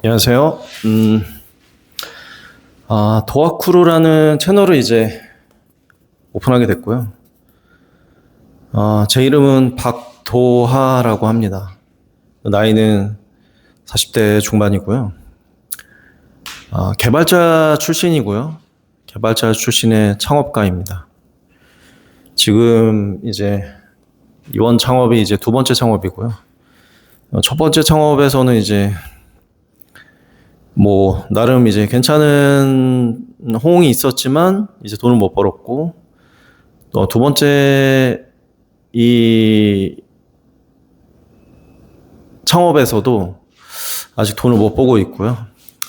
안녕하세요. 도아쿠루라는 채널을 이제 오픈하게 됐고요. 제 이름은 박도하라고 합니다. 나이는 40대 중반이고요. 개발자 출신이고요. 개발자 출신의 창업가입니다. 지금 이제 이번 창업이 이제 두 번째 창업이고요. 첫 번째 창업에서는 이제 나름 이제 괜찮은 호응이 있었지만, 이제 돈을 못 벌었고, 또 두 번째 이 창업에서도 아직 돈을 못 보고 있고요.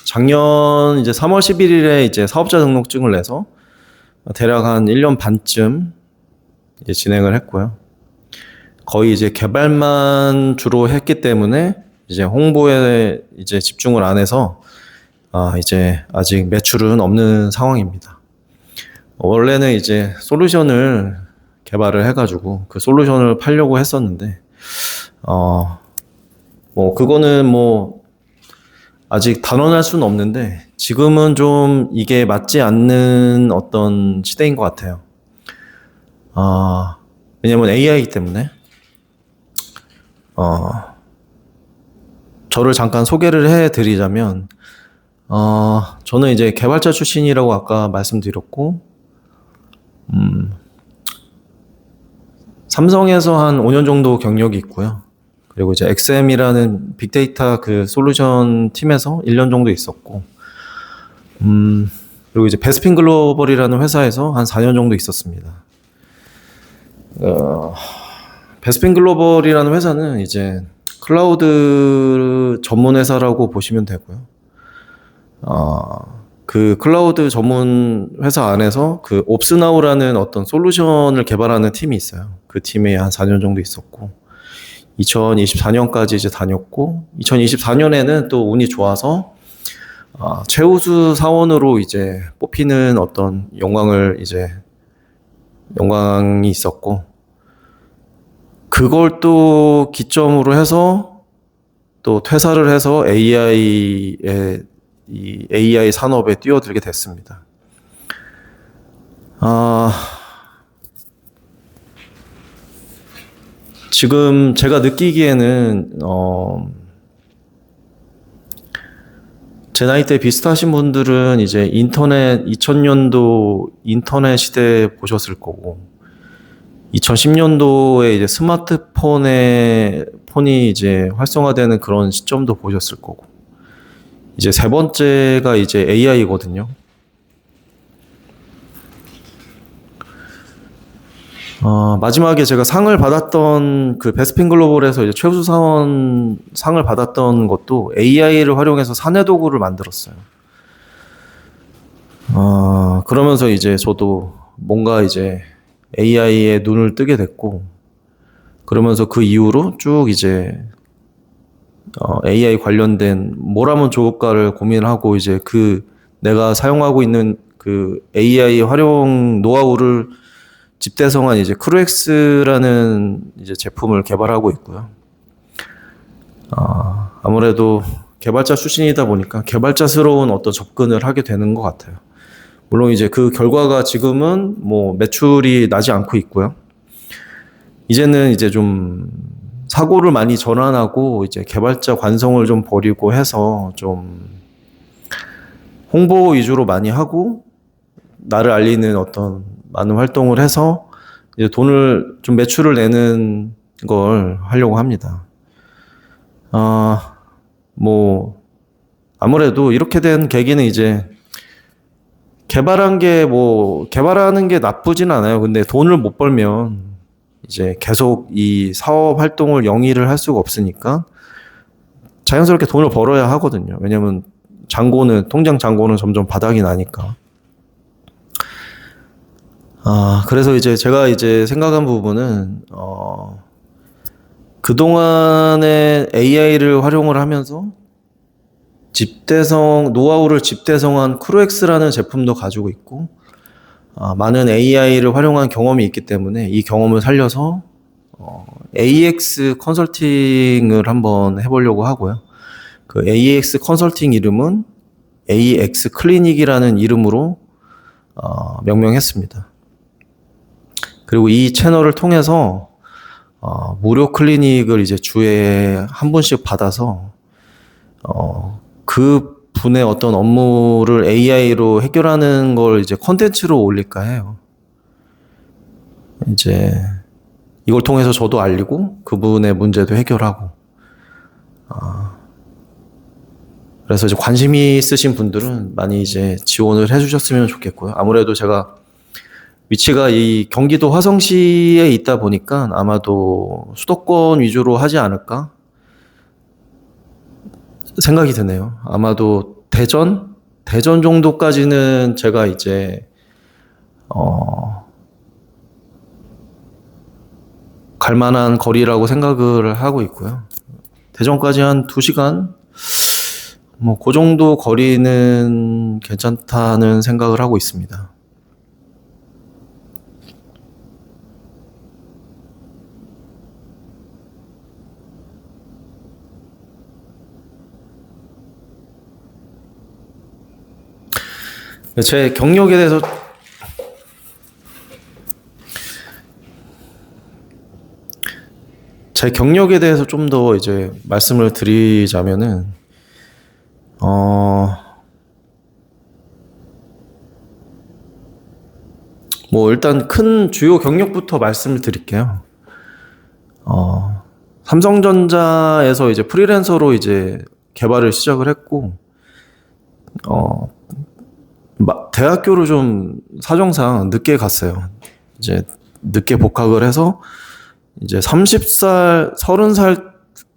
작년 이제 3월 11일에 이제 사업자 등록증을 내서 대략 한 1년 반쯤 이제 진행을 했고요. 거의 이제 개발만 주로 했기 때문에 이제 홍보에 이제 집중을 안 해서 이제 아직 매출은 없는 상황입니다. 원래는 이제 솔루션을 개발을 해가지고 그 솔루션을 팔려고 했었는데, 그거는 아직 단언할 수는 없는데, 지금은 좀 이게 맞지 않는 어떤 시대인 것 같아요. 왜냐면 AI이기 때문에. 저를 잠깐 소개를 해드리자면, 저는 이제 개발자 출신이라고 아까 말씀드렸고, 삼성에서 한 5년 정도 경력이 있고요. 그리고 이제 XM이라는 빅데이터 그 솔루션 팀에서 1년 정도 있었고, 그리고 이제 베스핀 글로벌이라는 회사에서 한 4년 정도 있었습니다. 베스핀 글로벌이라는 회사는 이제 클라우드 전문 회사라고 보시면 되고요. 그 클라우드 전문 회사 안에서 그 옵스나우라는 어떤 솔루션을 개발하는 팀이 있어요. 그 팀에 한 4년 정도 있었고, 2024년까지 이제 다녔고, 2024년에는 또 운이 좋아서 최우수 사원으로 이제 뽑히는 어떤 영광이 있었고, 그걸 또 기점으로 해서 또 퇴사를 해서 AI 산업에 뛰어들게 됐습니다. 지금 제가 느끼기에는 제 나이대 비슷하신 분들은 이제 2000년도 인터넷 시대 보셨을 거고, 2010년도에 이제 폰이 이제 활성화되는 그런 시점도 보셨을 거고, 이제 세 번째가 이제 AI거든요. 마지막에 제가 상을 받았던 그 베스핀 글로벌에서 이제 최우수 사원 상을 받았던 것도 AI를 활용해서 사내 도구를 만들었어요. 그러면서 이제 저도 뭔가 이제 AI에 눈을 뜨게 됐고, 그러면서 그 이후로 쭉 이제 AI 관련된 뭘 하면 좋을까를 고민하고, 이제 내가 사용하고 있는 그 AI 활용 노하우를 집대성한 이제 크루엑스라는 이제 제품을 개발하고 있고요. 아무래도 개발자 출신이다 보니까 개발자스러운 어떤 접근을 하게 되는 것 같아요. 물론 이제 그 결과가 지금은 매출이 나지 않고 있고요. 이제는 이제 좀 사고를 많이 전환하고 이제 개발자 관성을 좀 버리고 해서 좀 홍보 위주로 많이 하고, 나를 알리는 어떤 많은 활동을 해서 이제 매출을 내는 걸 하려고 합니다. 아무래도 이렇게 된 계기는 이제 개발하는 게 나쁘진 않아요. 근데 돈을 못 벌면 이제 계속 이 사업 활동을 영위를 할 수가 없으니까 자연스럽게 돈을 벌어야 하거든요. 왜냐면 통장 잔고는 점점 바닥이 나니까. 그래서 이제 제가 이제 생각한 부분은, 그동안에 AI를 활용을 하면서 노하우를 집대성한 크루엑스라는 제품도 가지고 있고, 많은 AI를 활용한 경험이 있기 때문에 이 경험을 살려서 AX 컨설팅을 한번 해보려고 하고요. 그 AX 컨설팅 이름은 AX 클리닉이라는 이름으로 명명했습니다. 그리고 이 채널을 통해서 무료 클리닉을 이제 주에 한 분씩 받아서 그 분의 어떤 업무를 AI로 해결하는 걸 이제 컨텐츠로 올릴까 해요. 이제 이걸 통해서 저도 알리고 그분의 문제도 해결하고. 그래서 이제 관심이 있으신 분들은 많이 이제 지원을 해주셨으면 좋겠고요. 아무래도 제가 위치가 이 경기도 화성시에 있다 보니까 아마도 수도권 위주로 하지 않을까 생각이 드네요. 아마도 대전 정도까지는 제가 이제 갈 만한 거리라고 생각을 하고 있고요. 대전까지 한 2시간 뭐 그 정도 거리는 괜찮다는 생각을 하고 있습니다. 제 경력에 대해서 좀 더 이제 말씀을 드리자면은, 뭐 일단 큰 주요 경력부터 말씀을 드릴게요. 삼성전자에서 이제 프리랜서로 이제 개발을 시작을 했고, 대학교를 좀 사정상 늦게 갔어요. 이제 늦게 복학을 해서 이제 30살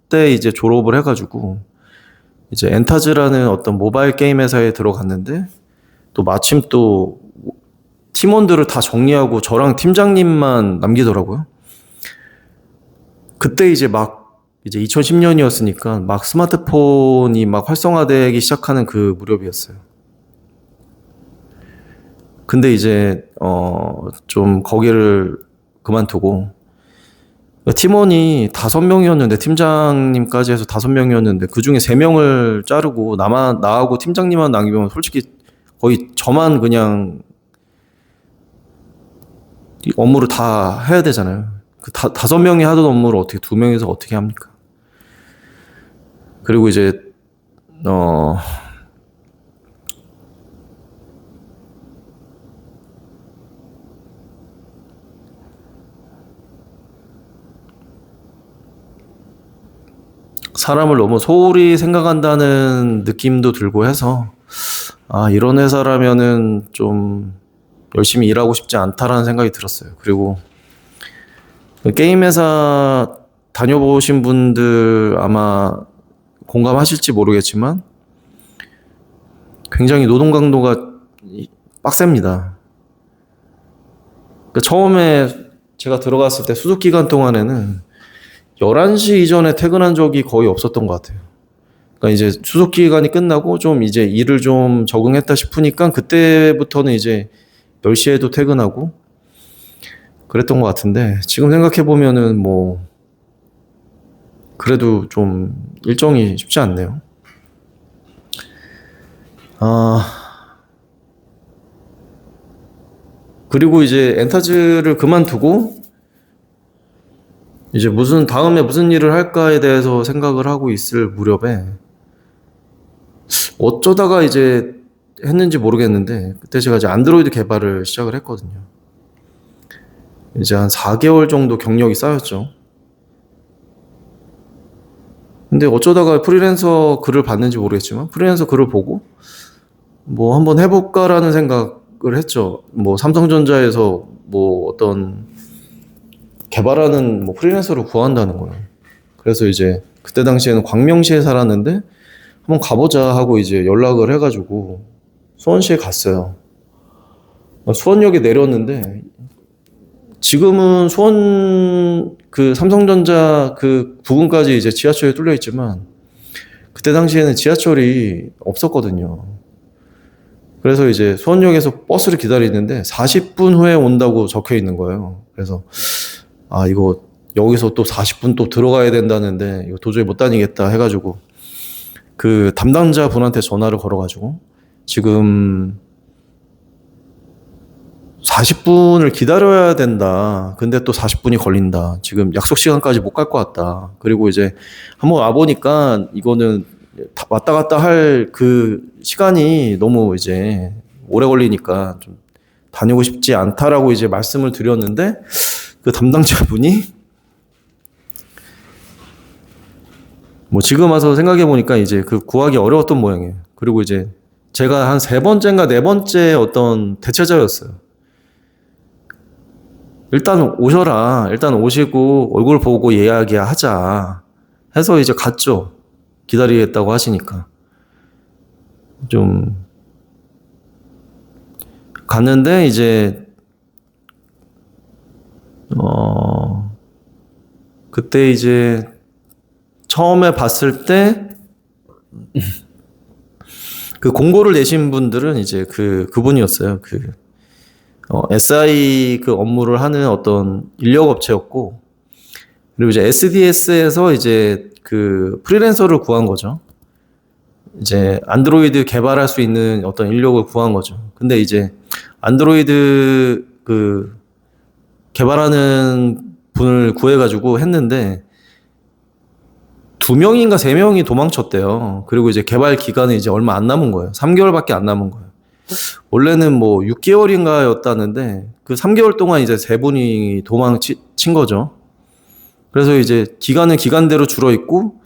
때 이제 졸업을 해가지고 이제 엔타즈라는 어떤 모바일 게임 회사에 들어갔는데 또 마침 또 팀원들을 다 정리하고 저랑 팀장님만 남기더라고요. 그때 이제 2010년이었으니까 막 스마트폰이 막 활성화되기 시작하는 그 무렵이었어요. 근데 이제 좀 거기를 그만두고 팀원이 5명이었는데 팀장님까지 해서 5명이었는데 그중에 3명을 자르고 나하고 팀장님만 남기면 솔직히 거의 저만 그냥 업무를 다 해야 되잖아요. 그 5명이 하던 업무를 어떻게 2명이서 어떻게 합니까? 그리고 이제 사람을 너무 소홀히 생각한다는 느낌도 들고 해서 이런 회사라면은 좀 열심히 일하고 싶지 않다라는 생각이 들었어요. 그리고 게임 회사 다녀보신 분들 아마 공감하실지 모르겠지만 굉장히 노동 강도가 빡셉니다. 그러니까 처음에 제가 들어갔을 때 수습 기간 동안에는 11시 이전에 퇴근한 적이 거의 없었던 것 같아요. 그러니까 이제 수속 기간이 끝나고 좀 이제 일을 좀 적응했다 싶으니까 그때부터는 이제 10시에도 퇴근하고 그랬던 것 같은데 지금 생각해보면은 뭐 그래도 좀 일정이 쉽지 않네요. 그리고 이제 엔타즈를 그만두고 이제 다음에 무슨 일을 할까에 대해서 생각을 하고 있을 무렵에 어쩌다가 이제 했는지 모르겠는데 그때 제가 이제 안드로이드 개발을 시작을 했거든요. 이제 한 4개월 정도 경력이 쌓였죠. 근데 어쩌다가 프리랜서 글을 봤는지 모르겠지만 프리랜서 글을 보고 뭐 한번 해볼까라는 생각을 했죠. 뭐 삼성전자에서 뭐 어떤 개발하는 뭐 프리랜서를 구한다는 거예요. 그래서 이제 그때 당시에는 광명시에 살았는데 한번 가보자 하고 이제 연락을 해가지고 수원시에 갔어요. 수원역에 내렸는데 지금은 수원 그 삼성전자 그 부근까지 이제 지하철이 뚫려 있지만 그때 당시에는 지하철이 없었거든요. 그래서 이제 수원역에서 버스를 기다리는데 40분 후에 온다고 적혀 있는 거예요. 그래서 이거 여기서 또 40분 또 들어가야 된다는데 이거 도저히 못 다니겠다 해가지고 그 담당자 분한테 전화를 걸어가지고 지금 40분을 기다려야 된다. 근데 또 40분이 걸린다. 지금 약속 시간까지 못 갈 것 같다. 그리고 이제 한번 와보니까 이거는 왔다 갔다 할 그 시간이 너무 이제 오래 걸리니까 좀 다니고 싶지 않다라고 이제 말씀을 드렸는데 그 담당자분이 뭐 지금 와서 생각해 보니까 이제 그 구하기 어려웠던 모양이에요. 그리고 이제 제가 한 세 번째인가 네 번째 어떤 대체자였어요. 일단 오셔라. 일단 오시고 얼굴 보고 이야기하자. 해서 이제 갔죠. 기다리겠다고 하시니까. 좀 갔는데 이제 그때 이제 처음에 봤을 때 그 공고를 내신 분들은 이제 그분이었어요. SI 그 업무를 하는 어떤 인력 업체였고, 그리고 이제 SDS에서 이제 그 프리랜서를 구한 거죠. 이제 안드로이드 개발할 수 있는 어떤 인력을 구한 거죠. 근데 이제 안드로이드 그 개발하는 분을 구해가지고 했는데 2명인가 3명이 도망쳤대요. 그리고 이제 개발 기간은 이제 얼마 안 남은 거예요. 3개월밖에 안 남은 거예요. 원래는 뭐 6개월인가였다는데 그 3개월 동안 이제 3분이 도망친 거죠. 그래서 이제 기간은 기간대로 줄어 있고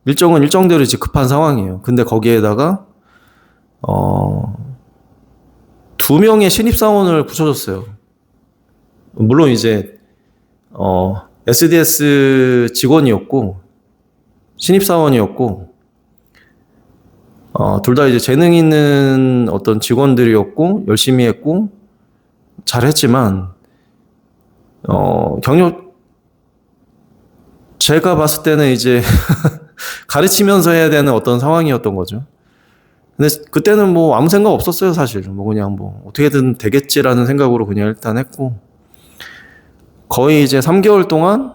일정은 일정대로 이제 급한 상황이에요. 근데 거기에다가 2명의 신입사원을 붙여줬어요. 물론 이제 SDS 직원이었고 신입사원이었고 둘 다 이제 재능 있는 어떤 직원들이었고 열심히 했고 잘했지만 경력 제가 봤을 때는 이제 가르치면서 해야 되는 어떤 상황이었던 거죠. 근데 그때는 뭐 아무 생각 없었어요, 사실. 뭐 그냥 뭐 어떻게든 되겠지라는 생각으로 그냥 일단 했고 거의 이제 3개월 동안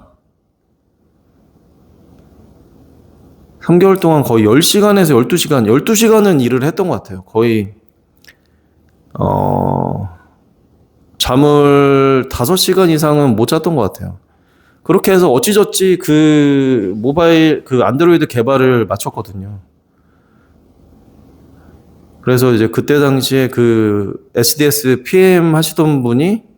거의 10시간에서 12시간, 12시간은 일을 했던 것 같아요. 거의 잠을 5시간 이상은 못 잤던 것 같아요. 그렇게 해서 어찌저찌 그 모바일 그 안드로이드 개발을 마쳤거든요. 그래서 이제 그때 당시에 그 SDS PM 하시던 분이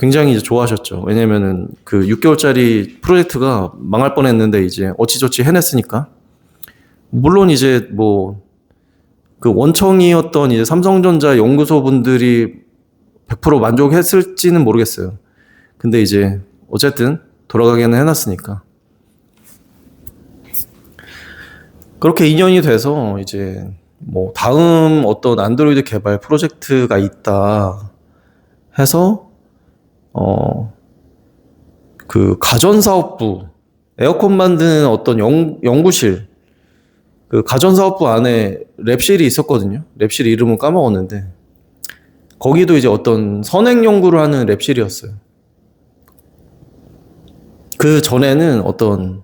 굉장히 이제 좋아하셨죠. 왜냐면은 그 6개월짜리 프로젝트가 망할 뻔했는데 이제 어찌저찌 해냈으니까. 물론 이제 뭐 그 원청이었던 이제 삼성전자 연구소 분들이 100% 만족했을지는 모르겠어요. 근데 이제 어쨌든 돌아가게는 해놨으니까. 그렇게 2년이 돼서 이제 뭐 다음 어떤 안드로이드 개발 프로젝트가 있다 해서 그 가전사업부 에어컨 만드는 어떤 연구실 그 가전사업부 안에 랩실이 있었거든요. 랩실 이름은 까먹었는데 거기도 이제 어떤 선행 연구를 하는 랩실이었어요. 그 전에는 어떤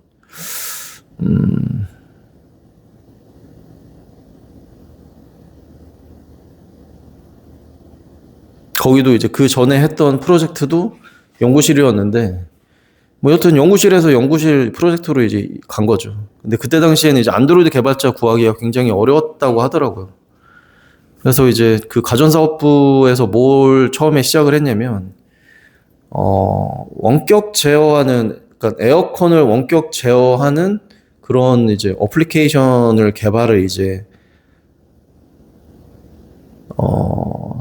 거기도 이제 그 전에 했던 프로젝트도 연구실이었는데 뭐 여튼 연구실에서 연구실 프로젝트로 이제 간 거죠. 근데 그때 당시에는 이제 안드로이드 개발자 구하기가 굉장히 어려웠다고 하더라고요. 그래서 이제 그 가전사업부에서 뭘 처음에 시작을 했냐면 원격 제어하는 그러니까 에어컨을 원격 제어하는 그런 이제 어플리케이션을 개발을 이제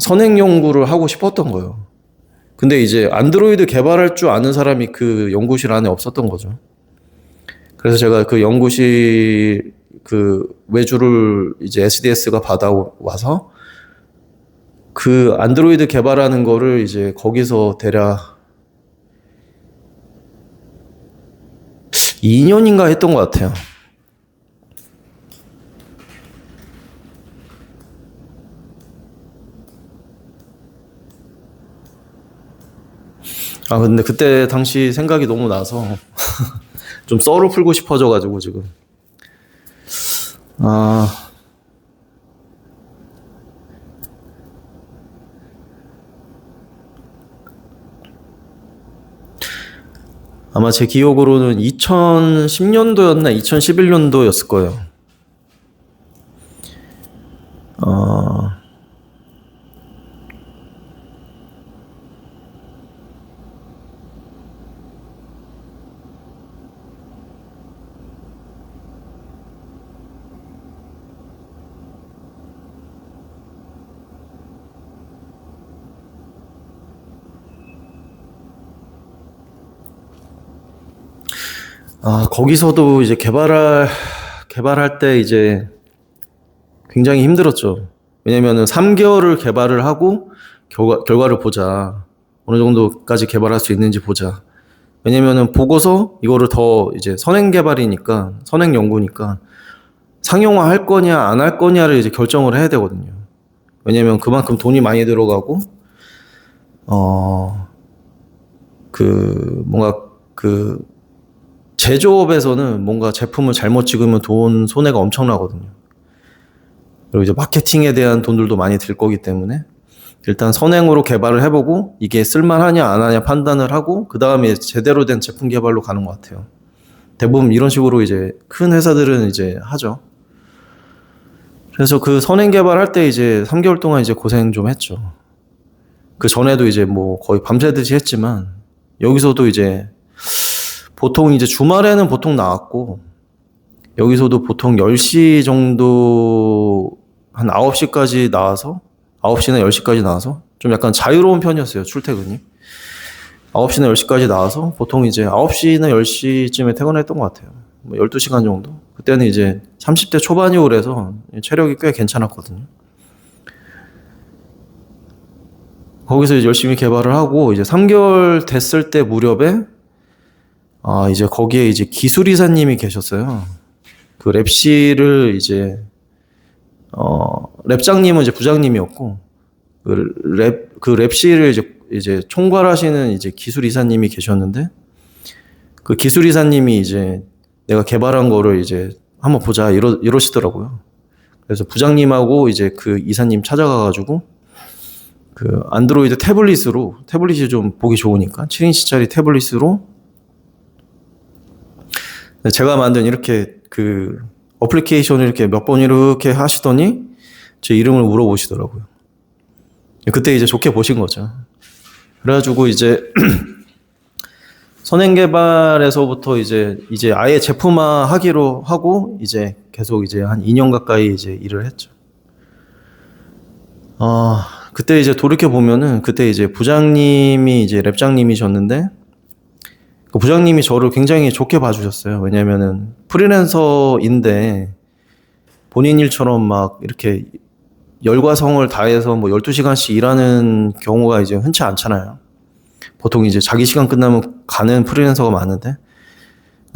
선행 연구를 하고 싶었던 거예요. 근데 이제 안드로이드 개발할 줄 아는 사람이 그 연구실 안에 없었던 거죠. 그래서 제가 그 연구실 그 외주를 이제 SDS가 받아와서 그 안드로이드 개발하는 거를 이제 거기서 대략 2년인가 했던 것 같아요. 근데 그때 당시 생각이 너무 나서 좀 썰을 풀고 싶어져가지고 지금 아, 아마 제 기억으로는 2010년도였나 2011년도였을 거예요. 어, 거기서도 이제 개발할 때 이제 굉장히 힘들었죠. 왜냐면은 3개월을 개발을 하고 결과를 보자. 어느 정도까지 개발할 수 있는지 보자. 왜냐면은 보고서 이거를 더 이제 선행 개발이니까, 선행 연구니까 상용화 할 거냐, 안 할 거냐를 이제 결정을 해야 되거든요. 왜냐면 그만큼 돈이 많이 들어가고, 뭔가 제조업에서는 뭔가 제품을 잘못 찍으면 돈 손해가 엄청나거든요. 그리고 이제 마케팅에 대한 돈들도 많이 들 거기 때문에 일단 선행으로 개발을 해보고 이게 쓸만하냐 안 하냐 판단을 하고 그 다음에 제대로 된 제품 개발로 가는 것 같아요. 대부분 이런 식으로 이제 큰 회사들은 이제 하죠. 그래서 그 선행 개발할 때 이제 3개월 동안 이제 고생 좀 했죠. 그 전에도 이제 뭐 거의 밤새듯이 했지만 여기서도 이제 보통 이제 주말에는 보통 나왔고 여기서도 보통 10시 정도 한 9시까지 나와서 9시나 10시까지 나와서 좀 약간 자유로운 편이었어요. 출퇴근이. 9시나 10시까지 나와서 보통 이제 9시나 10시쯤에 퇴근했던 것 같아요. 뭐 12시간 정도. 그때는 이제 30대 초반이고 그래서 체력이 꽤 괜찮았거든요. 거기서 이제 열심히 개발을 하고 이제 3개월 됐을 때 무렵에 이제 거기에 이제 기술이사님이 계셨어요. 그 랩실을 이제 랩장님은 이제 부장님이었고 그 랩실을 이제 총괄하시는 이제 기술이사님이 계셨는데 그 기술이사님이 이제 내가 개발한 거를 이제 한번 보자 이러시더라고요. 그래서 부장님하고 이제 그 이사님 찾아가가지고 그 안드로이드 태블릿이 좀 보기 좋으니까 7인치짜리 태블릿으로 제가 만든 이렇게 그 어플리케이션을 이렇게 몇 번 이렇게 하시더니 제 이름을 물어보시더라고요. 그때 이제 좋게 보신 거죠. 그래가지고 이제 선행 개발에서부터 이제 아예 제품화 하기로 하고 이제 계속 이제 한 2년 가까이 이제 일을 했죠. 그때 이제 돌이켜 보면은 그때 이제 부장님이 이제 랩장님이셨는데 그 부장님이 저를 굉장히 좋게 봐주셨어요. 왜냐면은 프리랜서인데 본인 일처럼 막 이렇게 열과 성을 다해서 뭐 12시간씩 일하는 경우가 이제 흔치 않잖아요. 보통 이제 자기 시간 끝나면 가는 프리랜서가 많은데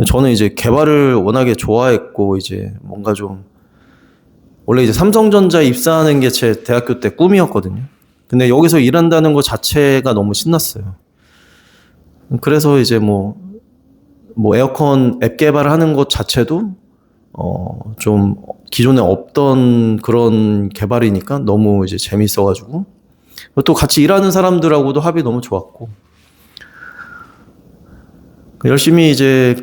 저는 이제 개발을 워낙에 좋아했고 이제 뭔가 좀 원래 이제 삼성전자 입사하는 게 제 대학교 때 꿈이었거든요. 근데 여기서 일한다는 것 자체가 너무 신났어요. 그래서 이제 뭐 에어컨 앱 개발하는 것 자체도 좀 기존에 없던 그런 개발이니까 너무 이제 재밌어가지고 또 같이 일하는 사람들하고도 합이 너무 좋았고 열심히 이제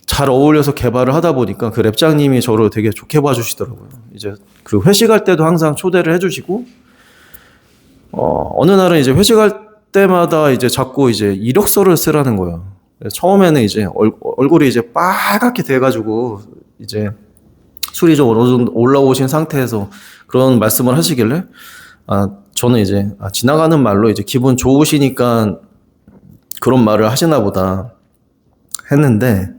잘 어울려서 개발을 하다 보니까 그 랩장님이 저를 되게 좋게 봐주시더라고요. 이제 그 회식할 때도 항상 초대를 해주시고 어느 날은 이제 회식할 때마다 이제 자꾸 이제 이력서를 쓰라는 거예요. 처음에는 이제 얼굴이 이제 빨갛게 돼가지고 이제 술이 좀 어느 정도 올라오신 상태에서 그런 말씀을 하시길래 저는 이제 지나가는 말로 이제 기분 좋으시니까 그런 말을 하시나 보다 했는데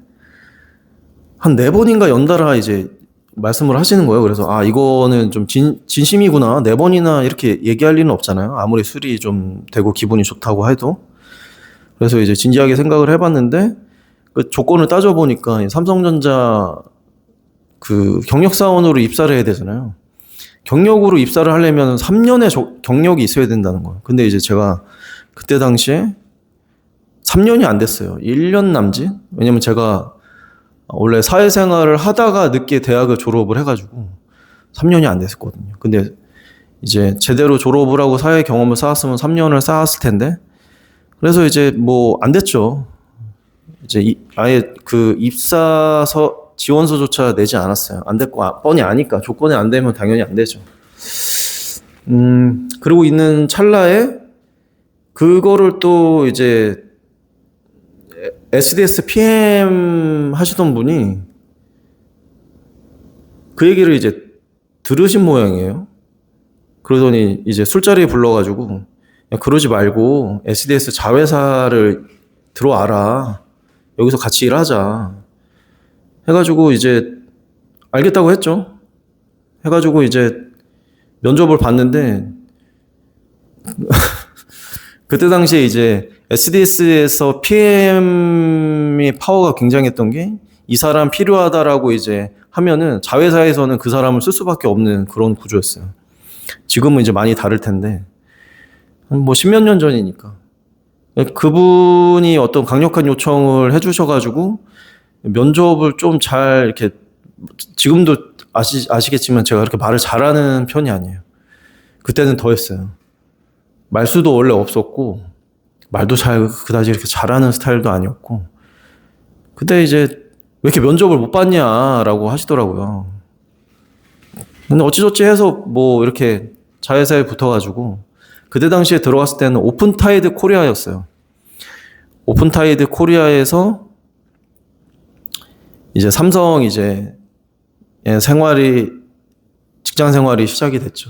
한 4번인가 연달아 이제 말씀을 하시는 거예요. 그래서 이거는 좀 진심이구나. 4번이나 이렇게 얘기할 리는 없잖아요. 아무리 술이 좀 되고 기분이 좋다고 해도. 그래서 이제 진지하게 생각을 해봤는데 그 조건을 따져보니까 삼성전자 그 경력사원으로 입사를 해야 되잖아요. 경력으로 입사를 하려면 3년의 경력이 있어야 된다는 거예요. 근데 이제 제가 그때 당시에 3년이 안 됐어요. 1년 남짓? 왜냐면 제가 원래 사회생활을 하다가 늦게 대학을 졸업을 해가지고 3년이 안 됐었거든요. 근데 이제 제대로 졸업을 하고 사회 경험을 쌓았으면 3년을 쌓았을 텐데, 그래서 이제 뭐 안 됐죠. 이제 아예 그 입사서 지원서조차 내지 않았어요. 안 됐고, 뻔히 아니까 조건이 안 되면 당연히 안 되죠. 그러고 있는 찰나에 그거를 또 이제 SDS PM 하시던 분이 그 얘기를 이제 들으신 모양이에요. 그러더니 이제 술자리에 불러가지고, 야, 그러지 말고 SDS 자회사를 들어와라. 여기서 같이 일하자. 해가지고 이제 알겠다고 했죠. 해가지고 이제 면접을 봤는데 그때 당시에 이제 SDS에서 PM의 파워가 굉장했던 게, 이 사람 필요하다라고 이제 하면은 자회사에서는 그 사람을 쓸 수밖에 없는 그런 구조였어요. 지금은 이제 많이 다를 텐데, 뭐 십몇 년 전이니까. 그분이 어떤 강력한 요청을 해주셔가지고 면접을 좀 잘 이렇게, 지금도 아시겠지만 제가 그렇게 말을 잘하는 편이 아니에요. 그때는 더 했어요. 말수도 원래 없었고 말도 그다지 이렇게 잘하는 스타일도 아니었고. 그때 이제 왜 이렇게 면접을 못 봤냐라고 하시더라고요. 근데 어찌저찌 해서 뭐 이렇게 자회사에 붙어가지고, 그때 당시에 들어갔을 때는 오픈타이드 코리아였어요. 오픈타이드 코리아에서 이제 삼성 이제 직장 생활이 시작이 됐죠.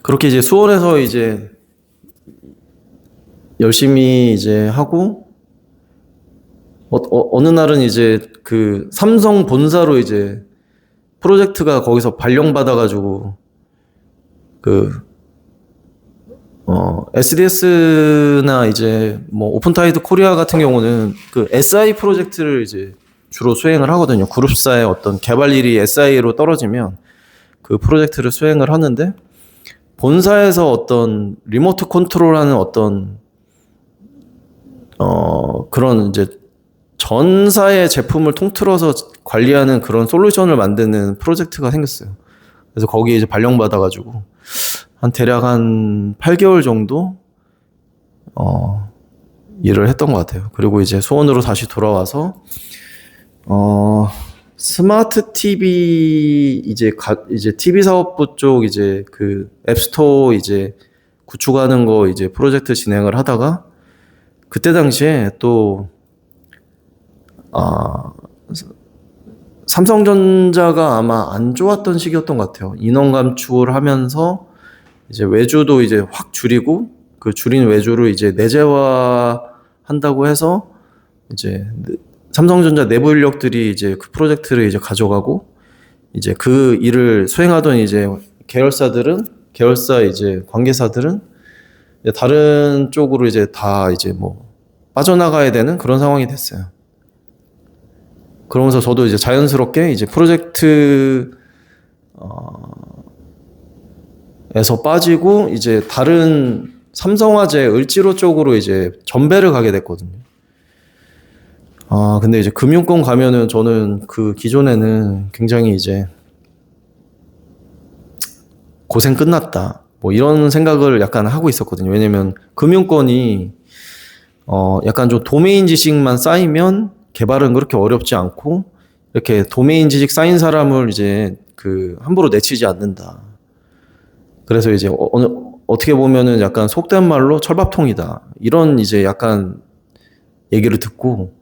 그렇게 이제 수원에서 이제 열심히 이제 하고, 어느 날은 이제 그 삼성 본사로 이제 프로젝트가 거기서 발령받아가지고, SDS나 이제 뭐 오픈타이드 코리아 같은 경우는 그 SI 프로젝트를 이제 주로 수행을 하거든요. 그룹사의 어떤 개발 일이 SI로 떨어지면 그 프로젝트를 수행을 하는데, 본사에서 어떤 리모트 컨트롤하는 어떤 그런 이제 전사의 제품을 통틀어서 관리하는 그런 솔루션을 만드는 프로젝트가 생겼어요. 그래서 거기에 이제 발령받아가지고 대략 한 8개월 정도 일을 했던 것 같아요. 그리고 이제 수원으로 다시 돌아와서 스마트 TV 이제 TV 사업부 쪽 이제 그 앱스토어 이제 구축하는 거 이제 프로젝트 진행을 하다가, 그때 당시에 또 삼성전자가 아마 안 좋았던 시기였던 것 같아요. 인원 감축을 하면서 이제 외주도 이제 확 줄이고, 그 줄인 외주를 이제 내재화 한다고 해서 이제 삼성전자 내부 인력들이 이제 그 프로젝트를 이제 가져가고, 이제 그 일을 수행하던 이제 계열사 이제 관계사들은 다른 쪽으로 이제 다 이제 뭐 빠져나가야 되는 그런 상황이 됐어요. 그러면서 저도 이제 자연스럽게 이제 프로젝트 에서 빠지고 이제 다른 삼성화재 을지로 쪽으로 이제 전배를 가게 됐거든요. 근데 이제 금융권 가면은 저는 그 기존에는 굉장히 이제 고생 끝났다, 뭐 이런 생각을 약간 하고 있었거든요. 왜냐면 금융권이 약간 좀 도메인 지식만 쌓이면 개발은 그렇게 어렵지 않고, 이렇게 도메인 지식 쌓인 사람을 이제 그 함부로 내치지 않는다. 그래서 이제 어떻게 보면은 약간 속된 말로 철밥통이다, 이런 이제 약간 얘기를 듣고,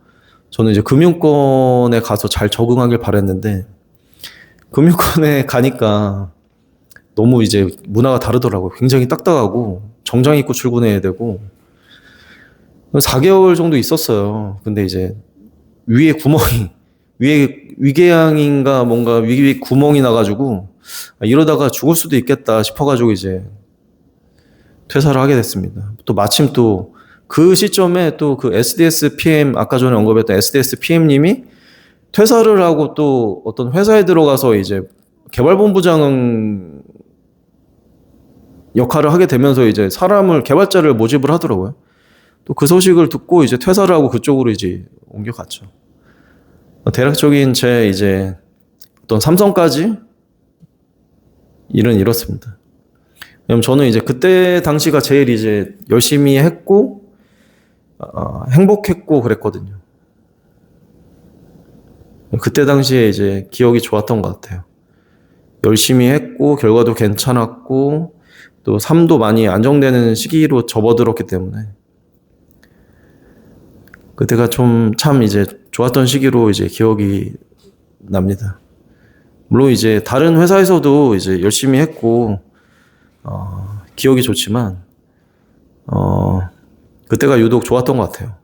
저는 이제 금융권에 가서 잘 적응하길 바랬는데, 금융권에 가니까 너무 이제 문화가 다르더라고요. 굉장히 딱딱하고 정장 입고 출근해야 되고. 4개월 정도 있었어요. 근데 이제 위에 위궤양인가 뭔가 위에 구멍이 나가지고 이러다가 죽을 수도 있겠다 싶어가지고 이제 퇴사를 하게 됐습니다. 또 마침 또 그 시점에 또 그 SDS PM, 아까 전에 언급했던 SDS PM님이 퇴사를 하고 또 어떤 회사에 들어가서 이제 개발본부장 역할을 하게 되면서 이제 개발자를 모집을 하더라고요. 또 그 소식을 듣고 이제 퇴사를 하고 그쪽으로 이제 옮겨갔죠. 대략적인 제 이제 어떤 삼성까지 일은 이렇습니다. 왜냐면 저는 이제 그때 당시가 제일 이제 열심히 했고, 행복했고 그랬거든요. 그때 당시에 이제 기억이 좋았던 것 같아요. 열심히 했고, 결과도 괜찮았고, 또 삶도 많이 안정되는 시기로 접어들었기 때문에, 그때가 좀 참 이제 좋았던 시기로 이제 기억이 납니다. 물론 이제 다른 회사에서도 이제 열심히 했고, 기억이 좋지만, 그때가 유독 좋았던 것 같아요.